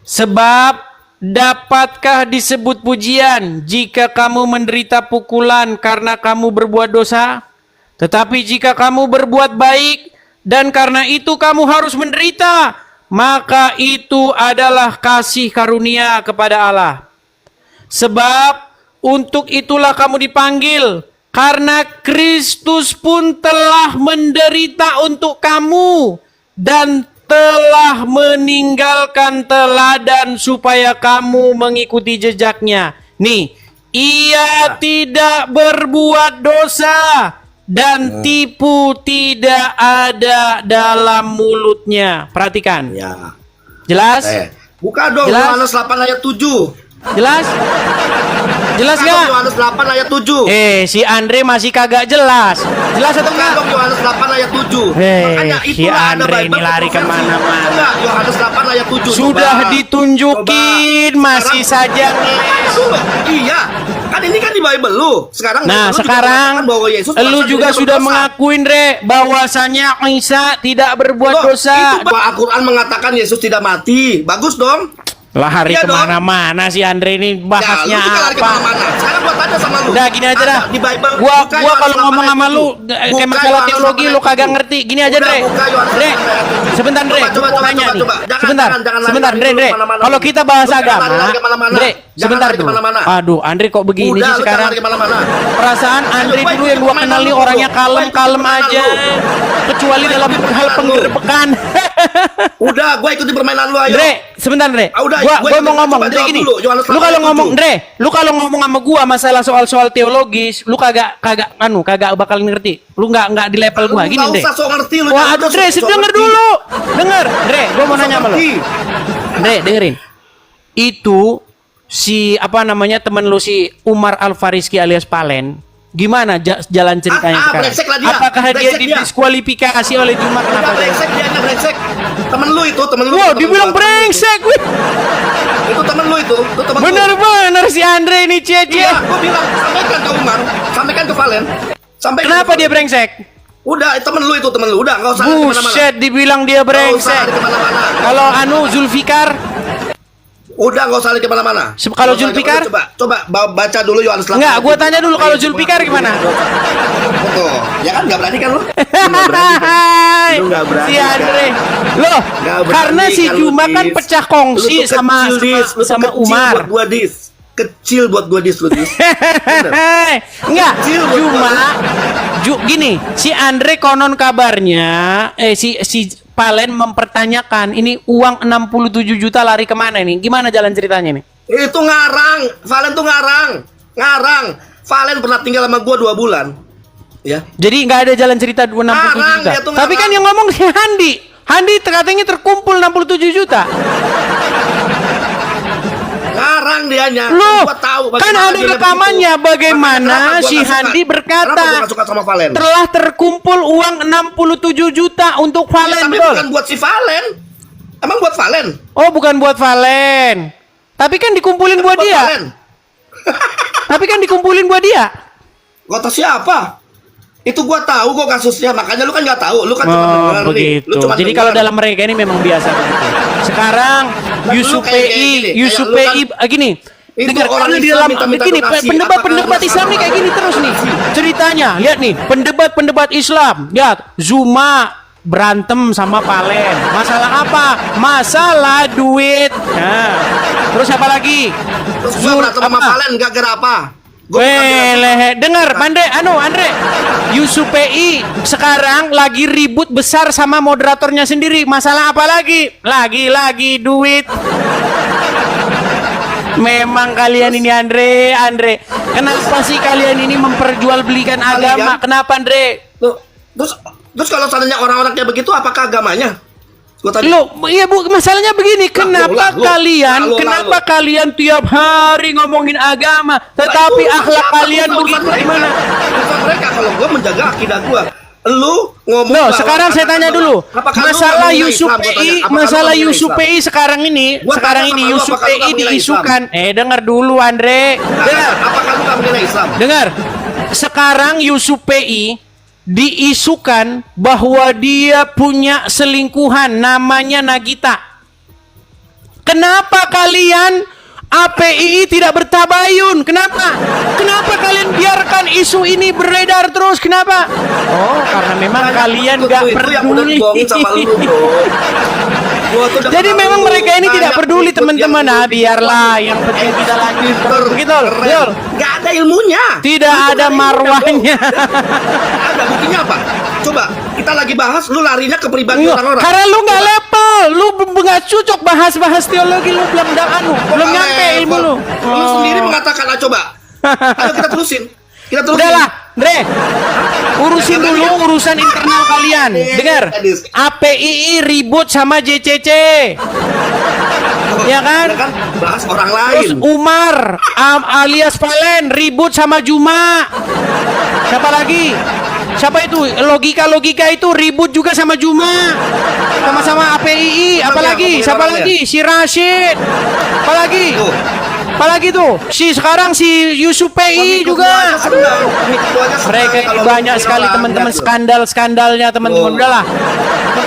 Sebab dapatkah disebut pujian jika kamu menderita pukulan karena kamu berbuat dosa? Tetapi jika kamu berbuat baik dan karena itu kamu harus menderita, maka itu adalah kasih karunia kepada Allah. Sebab untuk itulah kamu dipanggil, karena Kristus pun telah menderita untuk kamu dan telah meninggalkan teladan supaya kamu mengikuti jejaknya. Nih, ia tidak berbuat dosa dan tipu tidak ada dalam mulutnya. Perhatikan. Ya. Jelas? Buka dong Jelas? Yohanes 8 ayat 7. Jelas? Jelas Buka dong gak? Yohanes 8 ayat 7. Si Andre masih kagak jelas. Jelas atau Buka enggak? dong Yohanes 8 ayat 7. Makanya si itulah ada Andre Bible ini lari kontroversi. kemana-mana. Coba Yohanes 8 ayat 7. Sudah Coba. ditunjukin, Coba. masih Sekarang- saja ngeles. Iya. Kan ini kan di Bible lu. Sekarang Nah, Bible lu juga sekarang mengatakan bahwa Yesus lu merasa juga dirinya sudah berdosa. mengakuin, Re, bahwasanya Isa tidak berbuat Loh, dosa. Itu bahwa Al-Quran mengatakan Yesus tidak mati. Bagus dong. Lari Iya dong. kemana-mana si Andre ini bahasnya Ya, lu juga lari apa? kemana-mana. Sekarang gua tanya sama lu. Udah gini aja Ada dah. Di Bible. Gua buka kalau Yohanes ngomong 8 sama ayat lu 7. kayak Buka masalah Yohanes teologi 8 lu ayat kagak 7. ngerti. Gini aja, Udah, Dre. buka Yohanes Dre. 8 ayat 7. Sebentar, Dre. Coba, Gua tanya nih. coba. Jangan, Sebentar. jangan Sebentar, lari-lari Dre, dulu Dre. kemana-mana. Kalau kita bahas Lu jangan agama, lari-lari kemana-mana. Dre, Jangan sebentar lari dulu. kemana-mana. Aduh, Andre kok begini Udah, sih lu sekarang? jangan lari kemana-mana. Perasaan Andre Ayo, dulu baik, yang gua permainan kenal nih lu, orangnya bro. kalem-kalem Baik, aja. permainan Kecuali Baik, dalam permainan hal lu. penggerbekan. Udah, gua ikuti permainan lu ayo. Dre, sebentar, Dre. Udah, Gua gua mau ngomong, coba Dre, jawab gini. dulu, Yohanes Lu 8 kalau ayat ngomong, 7. Dre, lu kalau ngomong sama gua masalah soal teologis, lu kagak bakal ngerti. Lu nggak di level gua gini, Nggak Dre. usah sok ngerti lu. Wah, jangan aduh, Dre, sok denger ngerti. dulu. Denger, Dre, gua mau Sok nanya sama lu. ngerti. Dre, dengerin. Itu si apa namanya temen lu si Umar Al-Fariski alias Palen, gimana jalan ceritanya sekarang? brengsek lah dia. Apakah dia Brengsek dia. didiskualifikasi oleh Juma? Udah Kenapa? brengsek dia brengsek. Temen lu itu, temen lu. Wow, temen dibilang gua, temen lu brengsek, wih. Itu temen lu itu temen lu. Bener-bener si Andre ini cie-cie. Iya, gua bilang sampaikan ke Umar, sampaikan ke Valen. Sampaikan Kenapa ke dia Valen. brengsek? Udah, temen lu itu temen lu. Udah, enggak usah lari kemana-mana. Buset, dibilang dia Nggak usah brengsek. lari kemana-mana. Kalau Zulfikar, Udah, enggak usah lari kemana-mana. Kalau Nggak usah- Zulfikar? coba baca dulu Yohanes 8. enggak, gua tanya dulu kalau Zulfikar gimana? Betul. Ya kan enggak berani kan lu? Lu nggak berani kan? Hai, Lu nggak berani si kan? Andre. Loh, Nggak berani karena si kan lu, Juma kan Dis. pecah Lu kongsi tuh sama kecil, Dis. Lu tuh sama kecil Umar. buat gua, Dis. Kecil buat gua, Dis, lu, Dis. Bener. Enggak, Kecil buat Juma gua. gini, si Andre konon kabarnya si Palen mempertanyakan ini uang 67 juta lari kemana nih? Gimana jalan ceritanya nih? Itu ngarang. Valen tuh ngarang. Valen pernah tinggal sama gua 2 bulan. Ya. Jadi nggak ada jalan cerita 67 Ngarang, juta. dia tuh Tapi ngarang. kan yang ngomong si Handi. Handi katanya terkumpul 67 juta. Ngarang dianya. Loh, Gua tahu kan bagaimana ada dia rekamannya begitu. bagaimana Makanya kenapa si gua nggak Handi suka? berkata Kenapa gua nggak suka sama Valen? telah terkumpul uang 67 juta untuk Ya, Valen, tapi Dol. bukan buat si Valen. Emang buat Valen? Oh, bukan buat Valen. Tapi kan dikumpulin buat dia. Valen. Tapi kan dikumpulin buat dia. Kata siapa? Itu gua tahu kok kasusnya, makanya lu kan nggak tahu, lu kan cuma Oh, denger nih. begitu. Lu cuma Jadi denger. kalau dalam mereka ini memang biasa begitu. Sekarang Nah, Yusuf lu kayak PI, gini, Yusuf kayak lu PI gini. Itu Dengar, orang karena di Islam dalam minta-minta begini donasi. pendebat-pendebat Apakah Islam nih kayak gini terus nih ceritanya. Lihat nih, pendebat-pendebat Islam. Lihat, Zuma berantem sama Valen. Masalah apa? Masalah duit. Nah, terus apa lagi? Terus gua berantem sama apa? Valen gara-gara apa? Gua bukan Weh, lehe. Dengar, Andre. Yusuf PI sekarang lagi ribut besar sama moderatornya sendiri. Masalah apa lagi? Lagi-lagi duit. Memang kalian ini Andre. Kenapa sih kalian ini memperjualbelikan agama? Kenapa, Andre? Terus kalau seandainya orang-orang kayak begitu, apakah agamanya? Gua tadi. Lo, iya Bu, masalahnya begini, kenapa Lalu. kalian tiap hari ngomongin agama, tetapi Nah, itu akhlak siapa? kalian Urusan begitu mereka. gimana? Urusan mereka kalau gua menjaga akidah gua. Lu ngomong Loh, bahwa sekarang saya tanya katakan dulu. bahwa- apakah lu Masalah nggak mengenai Yusuf Islam? Gua tanya, PI, apakah lu masalah nggak mengenai Yusuf Islam? PI sekarang ini, Gua tanya sama lu, Yusuf apakah lu PI nggak mengenai diisukan. Dengar dulu, Andre. Dengar. Apakah lu nggak mengenai Islam? Dengar. Sekarang Yusuf PI diisukan bahwa dia punya selingkuhan namanya Nagita. Kenapa kalian APII tidak bertabayun? Kenapa? Kenapa kalian biarkan isu ini beredar terus? Kenapa? Oh, karena memang kalian nggak Itu yang udah peduli. dibohongin sama lu, bro. Gua tuh udah Jadi kenal memang lu. mereka ini tidak Banyak peduli ikut teman-teman. yang Nah, lu- biarlah. Yang penting kita lanjut. Pinter, Begitu, keren. betul. Nggak ada ilmunya. Tidak Itu ada nggak marwahnya. Ada buktinya apa? Coba kita lagi bahas, lu larinya ke pribadi orang-orang. Karena lu nggak level, lu nggak cocok bahas teologi, lu belum belum nyampe ilmu lu. Lu sendiri mengatakan, ah, coba. Ayo kita terusin. Kita terusin. Udahlah, Dre. Urusin dulu urusan internal kalian. Dengar, APII ribut sama JCC. Ya kan? Bahas orang Terus lain. Umar alias Valen ribut sama Juma. Siapa lagi? Siapa itu? Logika itu ribut juga sama Juma. Sama-sama APII. Apalagi? Siapa lagi? Si Rashid. Apalagi? Tuh. Apalagi tuh? Sekarang si Yusuf PI juga. Mereka ini banyak sekali teman-teman skandalnya teman-teman. Udahlah.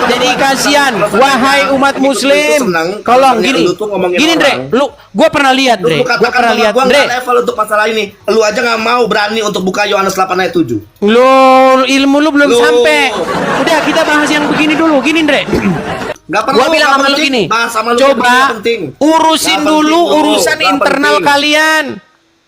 Jadi kasihan, wahai umat muslim. Tolong gini. Gini, Dre. Gua pernah lihat, Dre. Gua pernah lihat, Gua Dre. nggak level untuk masalah ini. Lu aja nggak mau berani untuk buka Yohanes 8 ayat 7. Lo ilmu lu belum Loh. sampai. Udah kita bahas yang begini dulu. Gini, Dre. Gak perlu. Gua bilang nggak sama lu penting. gini. Bahas sama lu kayak begini Coba nggak penting. urusin Nggak dulu penting, bro. urusan Nggak internal penting. kalian.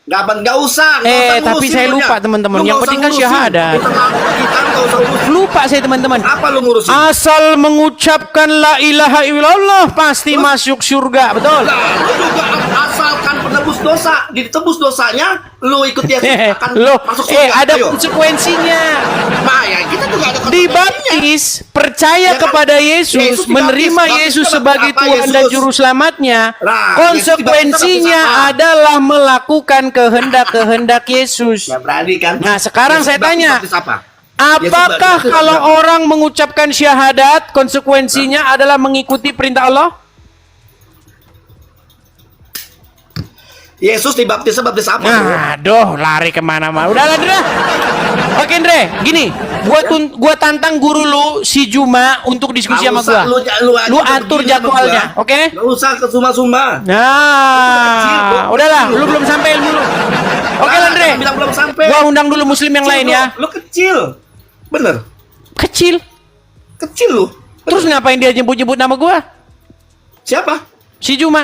Nggak usah. nggak usah Tapi ngurusin saya lu nya. lupa, teman-teman. Lu Yang nggak penting usah kan ngurusin. syahadat. Kita nggak usah urusin. Lupa saya, teman-teman. Apa lu ngurusin? Asal mengucapkan la ilaha illallah pasti masuk surga, betul? Lah, lu juga asalkan penebus dosa, ditebus dosanya, lu ikut Yesus akan Loh, masuk surga. ada Ayo. konsekuensinya. Nah, ya, kita juga ada konsekuensinya. Dibaptis, percaya Ya kan? kepada Yesus, Yesus dibaptis, menerima baptis Yesus apa? sebagai Apa Tuhan dan Yesus? Juru Selamatnya. Nah, Konsekuensinya Yesus dibaptis apa? adalah melakukan kehendak Yesus. Nggak berani kan? Nah, sekarang Yesus saya tanya. baptis apa? Apakah Yesus kalau baptis apa? orang mengucapkan syahadat, konsekuensinya adalah mengikuti perintah Allah? Yesus dibaptis baptis apa? Nah, aduh, lari kemana-mana. Udahlah, Dre. Oke, Dre. Gini, gua tantang guru lu si Juma untuk diskusi sama gua. Lu atur jadwalnya, oke? Nggak usah ke summa-summa. Nah, udahlah, lu belum sampai ilmu lu. Oke, Nah, Andre. jangan bilang belum sampai. Gua undang dulu muslim yang lain ya. Lu kecil. Bener. Kecil. Kecil lu. Terus ngapain dia nyebut-nyebut nama gua? Siapa? Si Juma.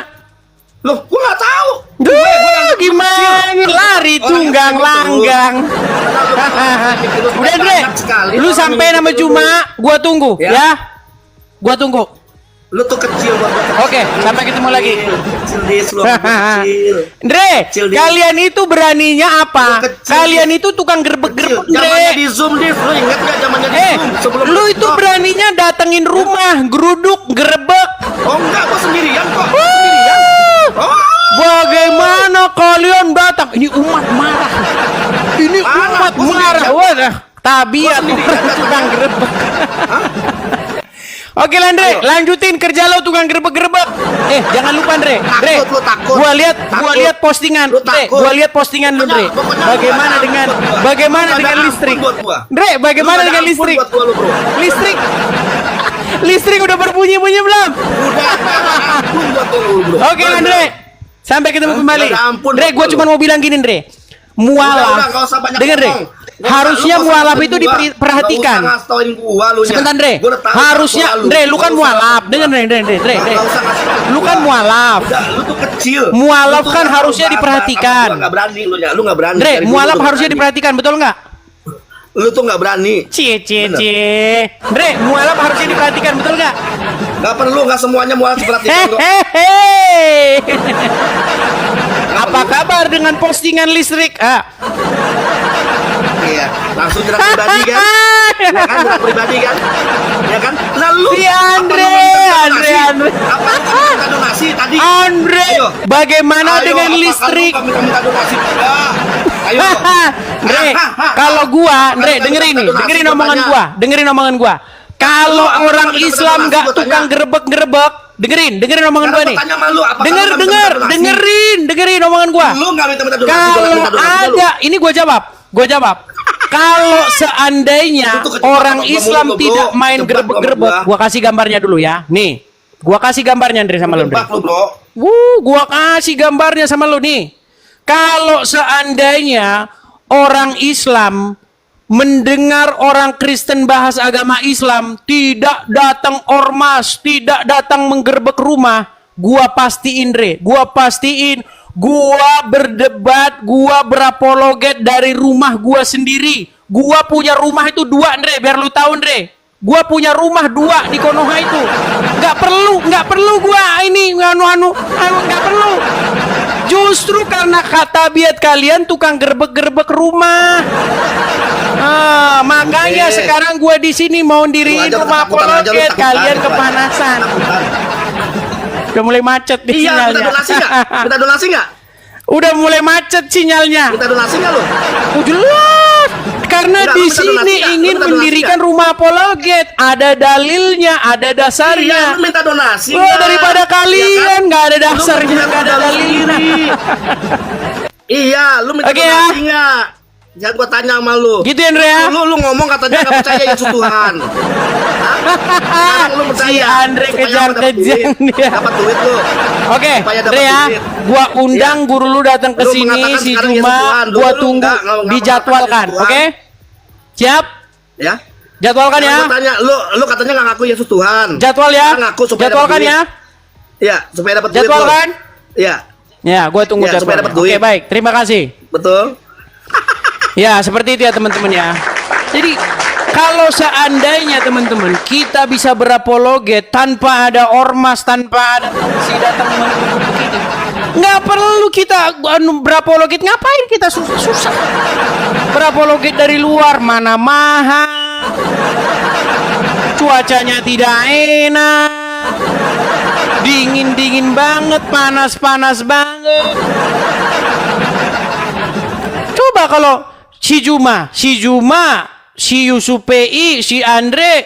Loh, gua nggak tahu. Duh, gimana lari tunggang langgang. Udah, Dre. Lu sampai nama Juma, gua tunggu Ya. ya. Gua tunggu. Lu tuh kecil banget. Oke, sampai ketemu lagi. Kecil dis, lu kecil. Andre, Kecil, Dis. kalian itu beraninya apa? Lu kecil, Kalian Dis. itu tukang gerbek-gerbek, Zamannya Andre. di Zoom dis, lu ingat nggak zamannya di Eh, Zoom sebelum lu itu TikTok? beraninya datengin rumah, geruduk, gerebek. Oh enggak, gua sendirian kok. Sendirian. Oh, Bagaimana kalian datang? Ini umat marah. Ini Marah, umat gua marah. sendirian. Wadah, tabiat Gua sendirian, tukang datang. gerebek. Oke, Andre, Ayo. lanjutin kerja lo tukang gerebek-gerebek. Jangan lupa, Andre. Andre, Takut, lu takut. gua Takut. lihat postingan. Lu Andre, takut. gua lihat postingan lu, Andre. Pokoknya Bagaimana lu ada dengan ampun buat gua. bagaimana Lu ada dengan ampun listrik? buat gua. Andre, bagaimana Lu ada dengan ampun listrik? buat gua, lu, bro. Listrik. Listrik udah berbunyi-bunyi belum? Udah, ampun buat lu, bro. Oke, Andre. Sampai ketemu kembali. Udah, ampun, Andre, gua lu. cuma mau bilang gini, Andre. Udah, Mualaf. nggak usah banyak Dengar, Andre. ngomong. Harusnya Lu nggak usah mualaf ngatain itu gua. diperhatikan. Nggak usah ngasih tauin gua, lu nya. Sebentar, Andre. Gua udah tahu Harusnya, pola lu. Andre, lu kan Nggak usah mualaf. ngatain Dengar, gua. Andre, Andre, Nggak usah ngasih tau Lu gua. kan mualaf. Udah, lu tuh kecil. Mualaf Lu tuh kan nggak harusnya tahu diperhatikan. Gua nggak berani lu nya, lu nggak berani. Andre, Dari dulu mualaf lu harusnya berani. diperhatikan, betul nggak? Lu tuh nggak berani. Cie, cie, Bener. cie. Andre, mualaf harusnya diperhatikan, betul nggak? Nggak perlu, nggak semuanya mualaf diperhatikan kok. Hehehe. Apa kabar dengan postingan listrik? Iya, langsung nyerang pribadi kan? Ya kan, nyerang pribadi kan? Ya kan? Lalu Si Andre, Andre. Apa lu minta donasi tadi? Andre, Ayo. bagaimana Ayo, dengan apa listrik? Kamu minta donasi juga? Ayo. Andre, kalau gua, Andre, Kalau dengerin minta nih, donasi, dengerin gua omongan tanya. gua, dengerin omongan gua. Kalau Apa orang minta Islam donasi, nggak gua tanya. tukang gerebek-gerebek, dengerin omongan gua Karena nih. gua tanya sama lu, apakah Dengar, lu nggak dengar, minta donasi? dengerin omongan gua. Lu nggak minta donasi, gua Kalau minta donasi ke lu. ada, ini gua jawab. Kalau seandainya Itu kejebak orang sama gua Islam mulu, bro. tidak main Kejebak gerebek-gerebek, sama gua kasih gambarnya dulu ya. Nih, gua kasih gambarnya Andre sama lu. Andre. Jebak lu, bro. Gua kasih gambarnya sama lu nih. Kalau seandainya orang Islam mendengar orang Kristen bahas agama Islam, tidak datang ormas, tidak datang menggerebek rumah, gua pastiin, Dre. Gua berdebat, gua berapologet dari rumah gua sendiri. Gua punya rumah itu 2, Andre, biar lu tahu, Andre. Gua punya rumah 2 di Konoha itu. Nggak perlu gua ini nggak perlu. Justru karena kata biat kalian tukang gerbek-gerbek rumah. Makanya Oke. sekarang gua di sini mau Lu diriin aja rumah ketakutan aja, lu apologet, takutan, kalian lu kepanasan. takutan. Udah mulai macet nih Iya, sinyalnya. minta donasi nggak? Minta donasi nggak? Udah mulai macet sinyalnya. Minta donasi nggak lu? Oh, jelas. Karena Enggak, di lu minta sini donasi nggak? ingin Lu minta donasi mendirikan nggak? rumah apologet, ada dalilnya, ada Iya, dasarnya. lu minta donasi. Oh, nggak? daripada kalian Iya kan? nggak ada Lu dasarnya, punya nggak ada modal dalilnya. sendiri. Iya, lu minta Oke, ya. donasi nggak? Jangan gua tanya sama lu. Gitu ya, Andre ya? Lu ngomong katanya nggak percaya Yesus Tuhan. Hah? Sekarang lu percaya. Si Andre Supaya kejar-kejar dapat duit. dia. Dapat duit lu. Oke, Supaya dapat Andre ya, duit. gua undang Iya. guru lu datang ke Lu sini mengatakan si sekarang Yesus Juma, Tuhan. Dulu gua lu tunggu nggak dijadwalkan, mengatakan Yesus oke? Siap? Ya. Jadwalkan ya. Sekarang gua tanya, lu katanya nggak ngaku Yesus Tuhan. Jadwal ya. Sekarang ngaku supaya Jadwalkan dapat duit. ya. Iya, supaya dapat duit. lu. Jadwalkan. Iya, Ya, gua tunggu Ya, supaya jadwalnya. dapat duit. Oke, baik. Terima kasih. betul. Ya, seperti itu ya teman-teman ya. Jadi kalau seandainya teman-teman kita bisa berapologet tanpa ada ormas, tanpa ada si datang begini, nggak perlu kita berapologet. Ngapain kita susah-susah berapologet dari luar? Mana mahal, cuacanya tidak enak, dingin banget, panas banget. Coba kalau si Juma, si Yusuf PI, si Andre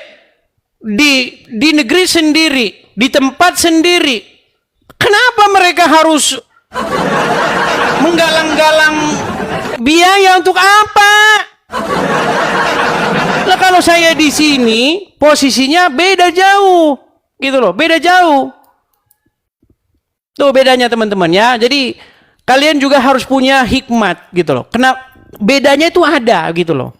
di negeri sendiri, di tempat sendiri, kenapa mereka harus menggalang-galang biaya untuk apa? Nah, kalau saya di sini posisinya beda jauh, gitu loh, beda jauh. Tuh bedanya teman-teman ya. Jadi kalian juga harus punya hikmat gitu loh. Kenapa bedanya itu ada gitu loh.